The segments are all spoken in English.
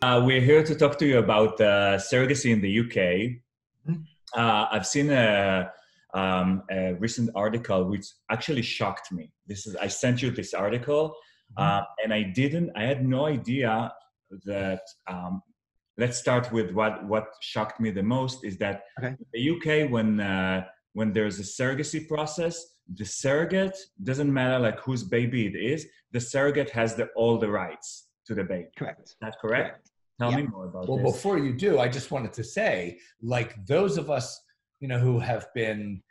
We're here to talk to you about surrogacy in the UK. I've seen a recent article which actually shocked me. I sent you this article, and I had no idea that. Let's start with what shocked me the most is that in the UK, when there's a surrogacy process, the surrogate doesn't matter like whose baby it is. The surrogate has all the rights to the baby. Correct. Is that correct? Tell me more about this. Well, before you do, I just wanted to say, like those of us, who have been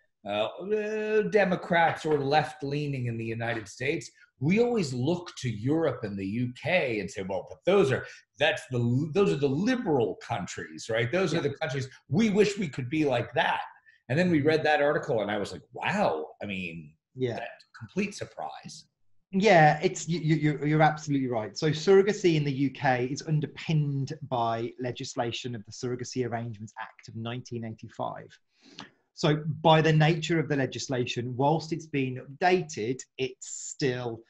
Democrats or left-leaning in the United States, we always look to Europe and the UK and say, well, but those are the liberal countries, right? Those are the countries we wish we could be like that. And then we read that article and I was like, wow, that complete surprise. Yeah, you're absolutely right. So surrogacy in the UK is underpinned by legislation of the Surrogacy Arrangements Act of 1985. So by the nature of the legislation, whilst it's been updated, it still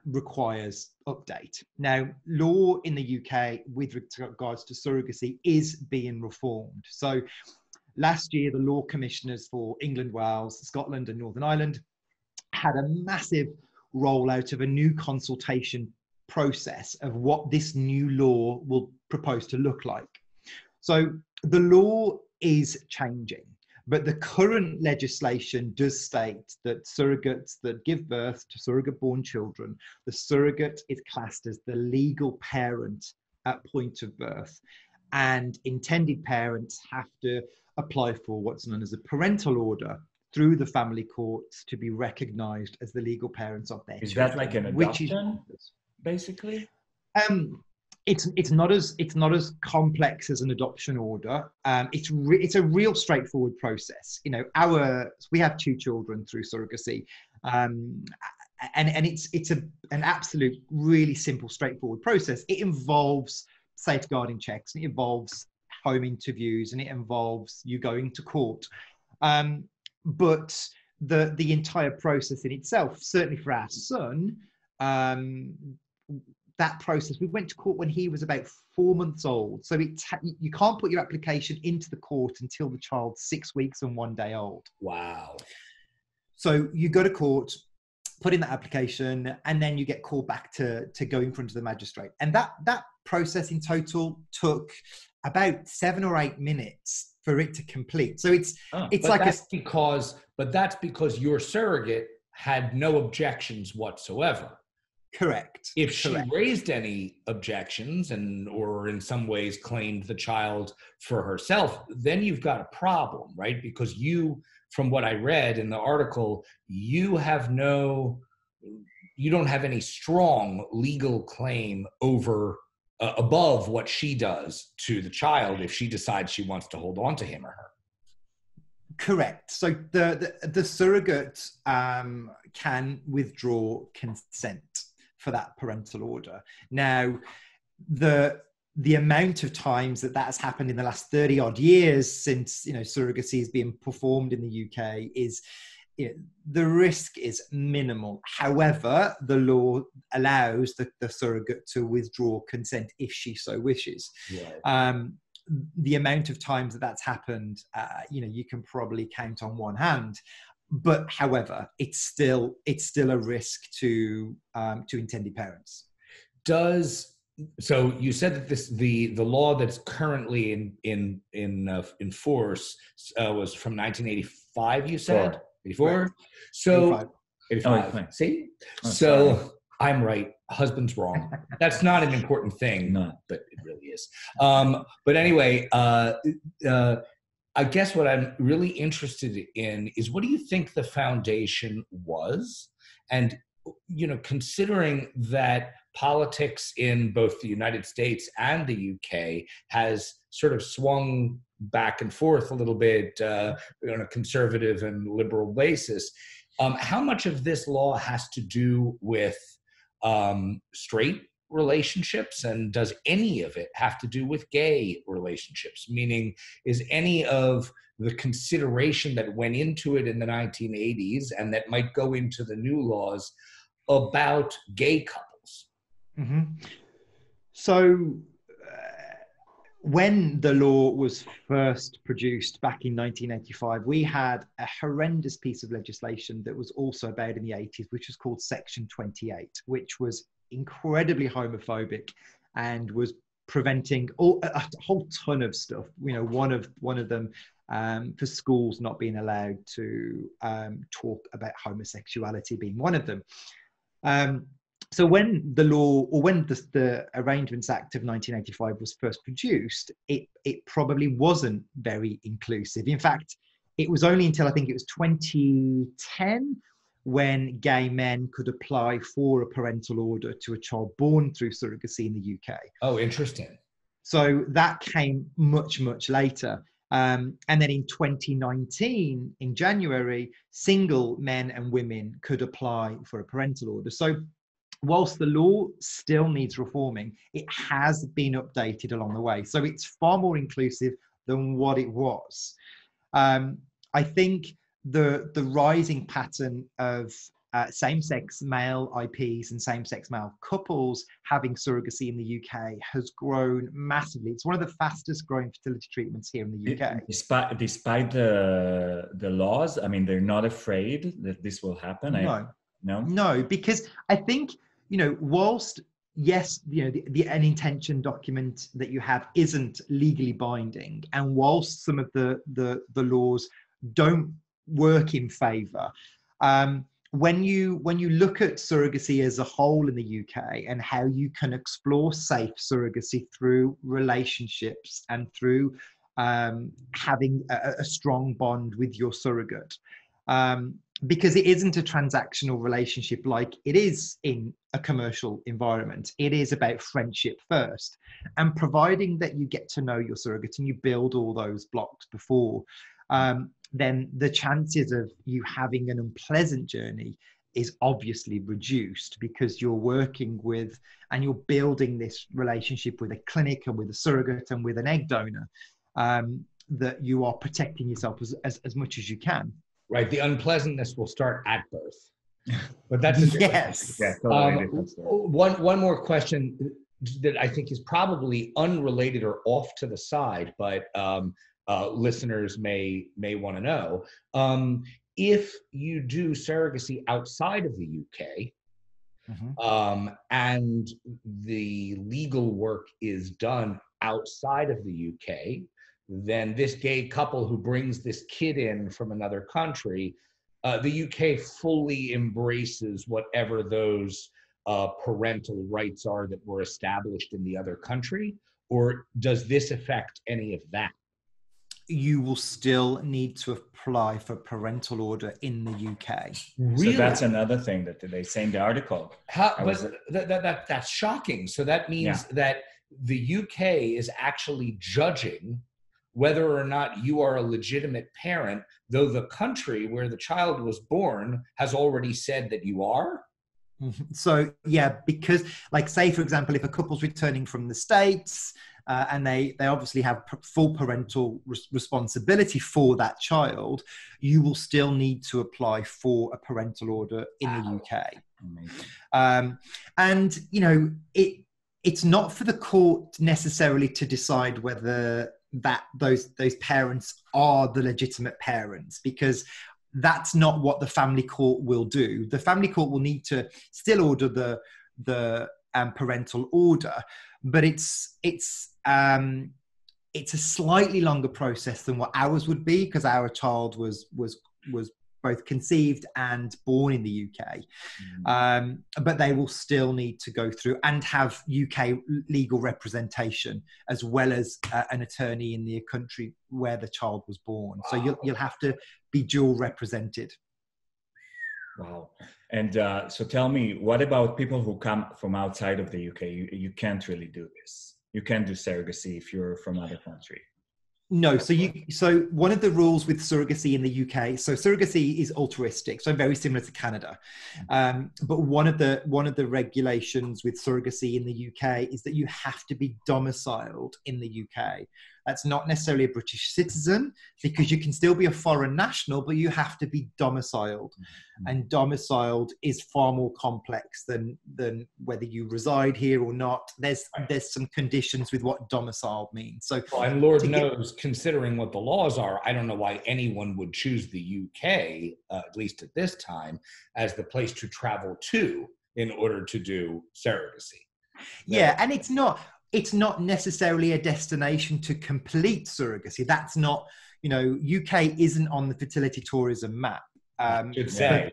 requires update. Now, law in the UK with regards to surrogacy is being reformed. So last year, the law commissioners for England, Wales, Scotland and Northern Ireland had a massive rollout of a new consultation process of what this new law will propose to look like. So the law is changing. But the current legislation does state that surrogates that give birth to surrogate-born children, the surrogate is classed as the legal parent at point of birth, and intended parents have to apply for what's known as a parental order through the family courts to be recognised as the legal parents of their children. Is that like an adoption, basically? It's not as complex as an adoption order. It's a real straightforward process. We have 2 children through surrogacy, and it's an absolute really simple, straightforward process. It involves safeguarding checks, and it involves home interviews, and it involves you going to court. But the entire process in itself, certainly for our son, that process, we went to court when he was about 4 months old. So you can't put your application into the court until the child's 6 weeks and 1 day old. Wow. So you go to court, put in that application, and then you get called back to go in front of the magistrate. And that process in total took about 7 or 8 minutes for it to complete. So that's because your surrogate had no objections whatsoever. Correct. If she raised any objections or in some ways claimed the child for herself, then you've got a problem, right? Because from what I read in the article, you don't have any strong legal claim above what she does to the child if she decides she wants to hold on to him or her. Correct. So the surrogate can withdraw consent for that parental order. Now, the amount of times that has happened in the last 30 odd years since surrogacy is being performed in the UK is the risk is minimal. However, the law allows the surrogate to withdraw consent if she so wishes. Yeah. The amount of times that's happened, you can probably count on one hand. But however, it's still a risk to intended parents. So you said that the law that's currently in force was from 1985. You said 84. Right. So 85. Oh, see, so I'm right. Husband's wrong. That's not an important thing, but it really is. But anyway. I guess what I'm really interested in is what do you think the foundation was? And, considering that politics in both the United States and the UK has sort of swung back and forth a little bit on a conservative and liberal basis, how much of this law has to do with straight relationships, and does any of it have to do with gay relationships? Meaning, is any of the consideration that went into it in the 1980s and that might go into the new laws about gay couples? Mm-hmm. So when the law was first produced back in 1985, we had a horrendous piece of legislation that was also about in the 80s, which was called Section 28, which was incredibly homophobic and was preventing a whole ton of stuff. You know, one of them for schools not being allowed to talk about homosexuality being one of them. So when the law, or when the Arrangements Act of 1985 was first produced, it probably wasn't very inclusive. In fact, it was only until I think it was 2010 when gay men could apply for a parental order to a child born through surrogacy in the UK. Oh, interesting. So that came much, much later. And then in 2019, in January, single men and women could apply for a parental order. So whilst the law still needs reforming, it has been updated along the way. So it's far more inclusive than what it was. I think the rising pattern of same-sex male IPs and same-sex male couples having surrogacy in the UK has grown massively. It's one of the fastest growing fertility treatments here in the UK. Despite the laws, I mean, they're not afraid that this will happen. No, because I think, you know, whilst yes, you know, an intention document that you have isn't legally binding, and whilst some of the laws don't work in favour, when you look at surrogacy as a whole in the UK and how you can explore safe surrogacy through relationships and through having a strong bond with your surrogate, because it isn't a transactional relationship like it is in a commercial environment. It is about friendship first, and providing that you get to know your surrogate and you build all those blocks before, then the chances of you having an unpleasant journey is obviously reduced, because you're working with and you're building this relationship with a clinic and with a surrogate and with an egg donor, that you are protecting yourself as much as you can. Right, the unpleasantness will start at birth, but that's a yes. Yeah, totally different story. One more question that I think is probably unrelated or off to the side, but listeners may want to know. If you do surrogacy outside of the UK, and the legal work is done outside of the UK, then this gay couple who brings this kid in from another country, the UK fully embraces whatever those parental rights are that were established in the other country? Or does this affect any of that? You will still need to apply for parental order in the UK. Really? So that's another thing that they say in the article. That's shocking. So that means that the UK is actually judging whether or not you are a legitimate parent, though the country where the child was born has already said that you are? So, yeah, because, like, say, for example, if a couple's returning from the States and they obviously have full parental responsibility for that child, you will still need to apply for a parental order in the UK. And, you know, it's not for the court necessarily to decide whether that those parents are the legitimate parents, because that's not what the family court will do. The family court will need to still order the parental order, but it's a slightly longer process than what ours would be, because our child was both conceived and born in the UK. But they will still need to go through and have UK legal representation, as well as an attorney in the country where the child was born. So you'll have to be dual represented. Wow. And so tell me, what about people who come from outside of the UK? You can't really do this. You can't do surrogacy if you're from other country. No, so one of the rules with surrogacy in the UK, so surrogacy is altruistic, so very similar to Canada. But one of the regulations with surrogacy in the UK is that you have to be domiciled in the UK. that's not necessarily a British citizen, because you can still be a foreign national, but you have to be domiciled. And domiciled is far more complex than whether you reside here or not. There's some conditions with what domiciled means. So, and Lord knows, considering what the laws are, I don't know why anyone would choose the UK, at least at this time, as the place to travel to in order to do surrogacy. Yeah, and it's not necessarily a destination to complete surrogacy. That's not, UK isn't on the fertility tourism map. Should say.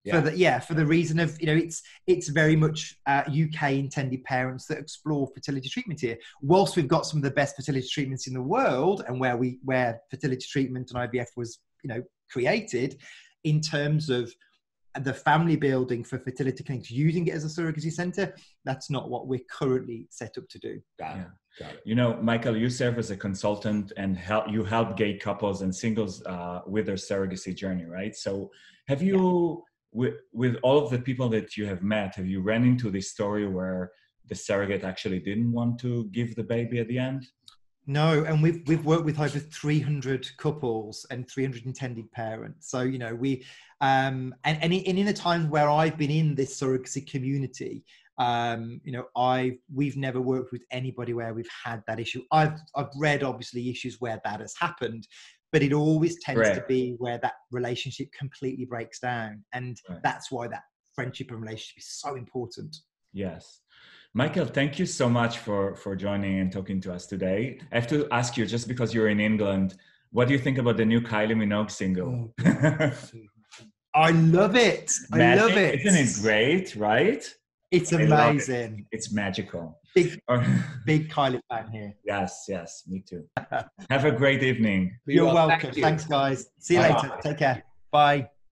For the reason of, it's very much UK intended parents that explore fertility treatment here. Whilst we've got some of the best fertility treatments in the world, and where fertility treatment and IVF was, created, in terms of the family building for fertility clinics using it as a surrogacy center, that's not what we're currently set up to do. Got it. Michael, you serve as a consultant and you help gay couples and singles with their surrogacy journey, right? So have you, with all of the people that you have met, have you ran into this story where the surrogate actually didn't want to give the baby at the end? No, and we've worked with over 300 couples and 300 intended parents. So, we and in the times where I've been in this surrogacy community, we've never worked with anybody where we've had that issue. I've read obviously issues where that has happened, but it always tends to be where that relationship completely breaks down, and that's why that friendship and relationship is so important. Yes. Michael, thank you so much for joining and talking to us today. I have to ask you, just because you're in England, what do you think about the new Kylie Minogue single? I love it. I love it. Isn't it great, right? It's amazing. It's magical. Big Kylie fan here. Yes, me too. Have a great evening. You're welcome. Thanks, guys. See you later. Take care. Bye.